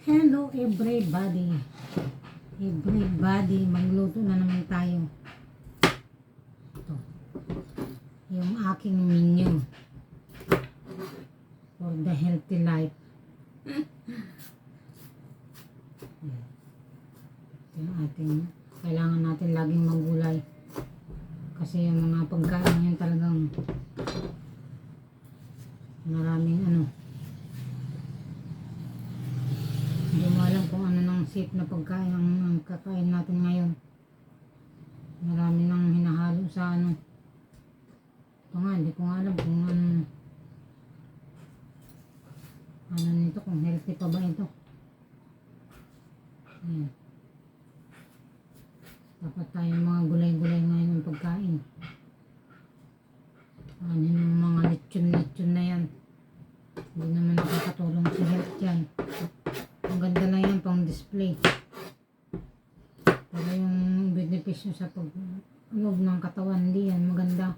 Hello everybody. Magluto na naman tayo. Ito. Yung aking menu for the healthy life. Yung ating, kailangan natin laging magulay. Kasi yung mga pagkain ngayon talagang maraming hindi mo alam kung ano nang safe na pagkain ang kakain natin ngayon. Marami nang hinahalo sa ito nga, hindi ko nga alam kung ano nito, kung healthy pa ba ito. Ayan. Dapat tayong mga gulay-gulay ngayon ang pagkain. Ano yung mga lechon na yan. Hindi naman nakakatulong sa health yan. Ang ganda lang yan pang display. Pero yung benepisyo sa pag-loob ng katawan, hindi yan maganda.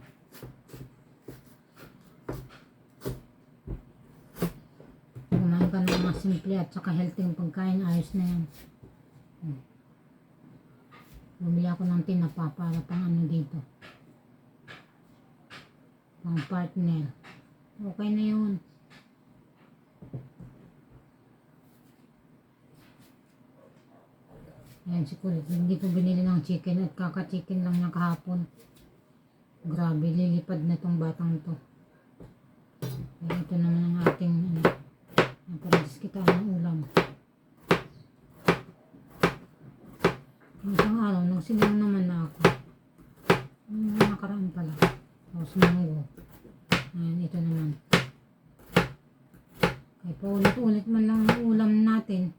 Kumain ka ng mga simple at saka healthy yung pagkain, ayos na yan. Bumili ako ng tinapa para pang dito. Pang partner. Okay na yun. Ayan si Kulit. Hindi ko binili ng chicken at kaka-chicken lang niya kahapon. Grabe, lilipad na tong batang to. Ayan, ito naman ang ating naparadis kita ng ulam. Isang araw, nagsigang naman na ako. Nakaraan pala. Tapos munggo. Ayan, ito naman. Kaya paulit-ulit man lang ang ulam natin.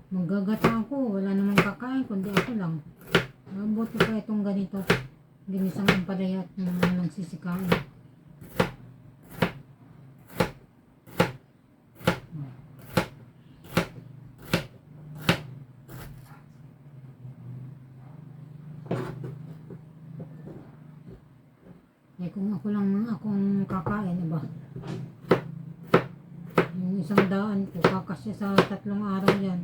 Maggagata ako, wala namang kakain kundi ako lang. Mabuti pa itong ganito, ginisang ampalaya at nagsisikain. Eh kung ako lang akong kakain, diba? Yung isang daan ko, kakasya sa 3 araw yan.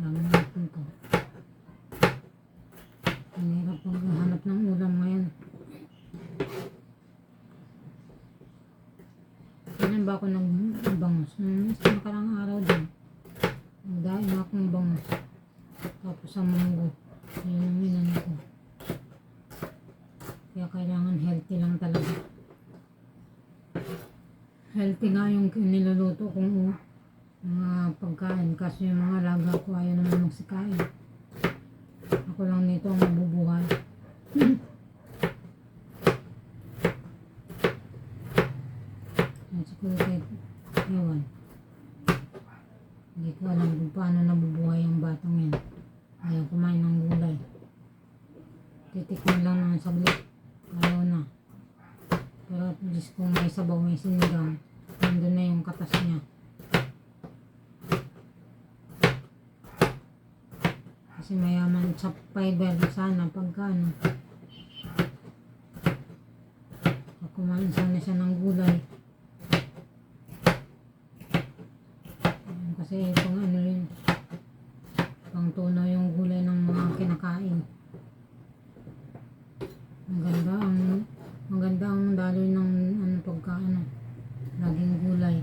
Ang natin to. Ang hirap maghanap ng ulam ngayon. Kailan ba ako nag-bangus? Nakarang araw din. Nagdain akong bangus. Tapos ang munggo. Ayun ang inano ko. Kaya kailangan healthy lang talaga. Healthy nga yung niluluto kong mga pagkain. Kasi yung mga alaga ko ayaw naman magsikain. Ako lang nito ang mabubuhay. Siguro kahit ewan. Hindi ko alam kung paano nabubuhay ang batang yan. Ayaw kumain ng gulay. Titikman lang ng saglit. Ayaw na. Pero at least kung may sabaw, may sinigang, nandun na yung katas niya. Kasi mayaman sa fiber sana pagka kumain sana siya ng gulay. Kasi pang yun, pang tunaw yung gulay ng mga kinakain. Maganda ang daloy ng laging gulay.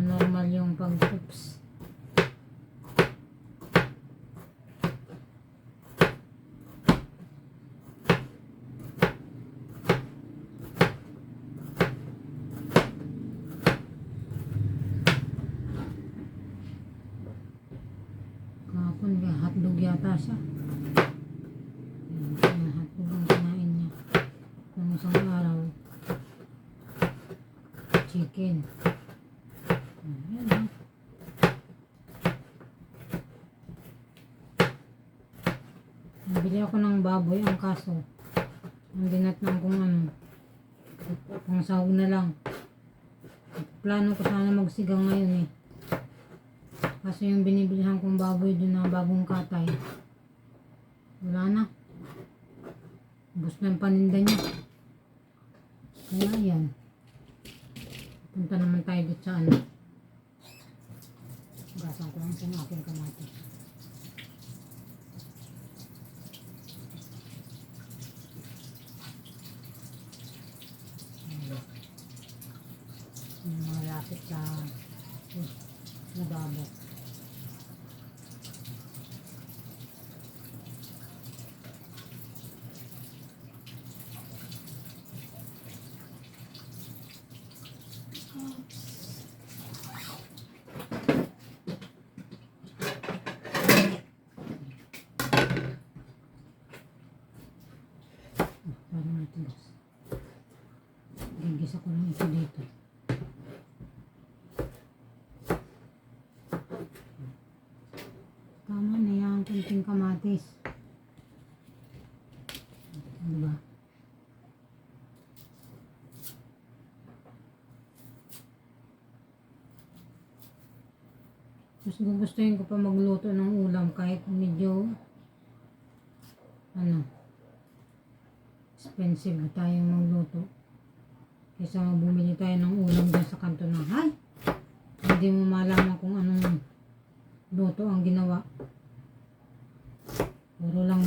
Normal yung pag-oops. Kahapon kaya hotdog yata siya. Hotdog ang kinain niya. Kung isang araw, chicken. Ayan. Nabili ako ng baboy, ang kaso Ang dinatnan kung ano. Pang sahog na lang. Plano ko sana magsigang ngayon eh. Kasi yung binibilihan kong baboy dun na bagong katay. Wala na. Ubus na yung paninda niya. Kaya yan. Punta naman tayo dito sa ano. Gasan ko lang sa aking kamatis. Malapit sa lababo. Parang matigas. Gigisa ko lang ito dito. Tama na yan, kunting kamatis. Diba? Mas gugustuhin ko pa magluto ng ulam kahit medyo ano, expensive tayong magluto. Kaysa bumili tayo ng ulam dyan sa kanto na, hay! Hindi mo malaman kung anong luto ang ginawa. Puro lang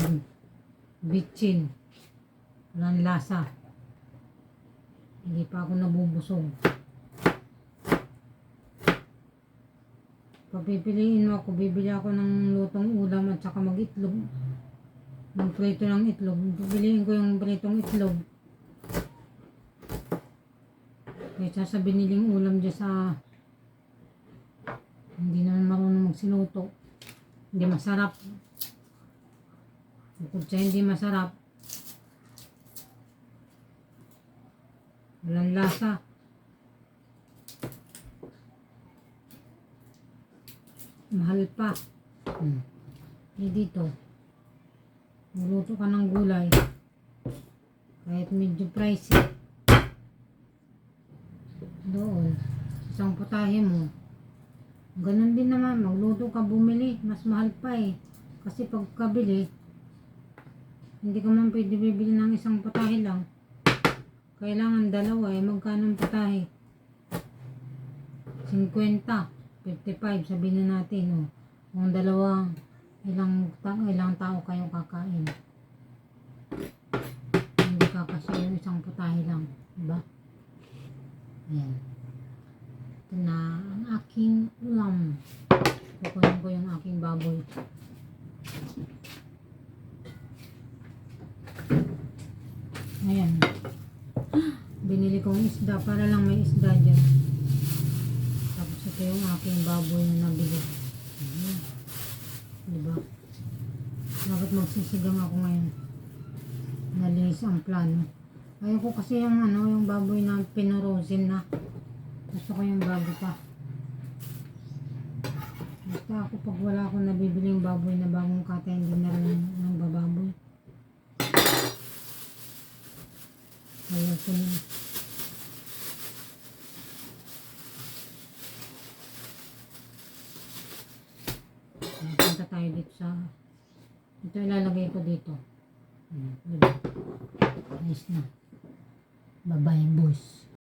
bitchin. Walang lasa. Hindi pa ako nabubusog. Pag pipiliin mo ako, bibili ako ng lutong ulam at saka mag-itlog. Mag-prito ng itlog. Pipiliin ko yung pritong itlog. Kaysa sa biniling ulam dyan sa hindi naman marunong magsiluto. Hindi masarap. Bukod sa hindi masarap, walang lasa. Mahal pa. Dito, magluto ka ng gulay. Kahit medyo pricey. Doon, isang putahe mo. Ganun din naman, magluto ka bumili. Mas mahal pa eh. Kasi pagkabili, hindi ka man pwede bibili ng isang putahe lang. Kailangan dalawa eh. Magkano ang putahe? 50, 55 sabihin na natin. Oh. Kung dalawa, ilang tao kayo kakain. Hindi kakasya yung isang putahe lang. Diba? Ayan. Ito na ang aking ulam. Kukunin ko yung aking baboy. Ayan. Binili kong isda para lang may isda dyan. Tapos ito yung aking baboy na nabili. Diba? Dapat magsisigang ako ngayon. Nalis ang plano. Ayoko kasi yung ano, yung baboy na pinorosin na. Gusto ko yung bago pa. Basta ako pag wala akong nabibiling baboy na bagong kata, hindi na rin ng bababoy. Ayoko na. Punta tayo dito sa ito, ilalagay ko dito. Diba? Ayos na. Bye-bye boys.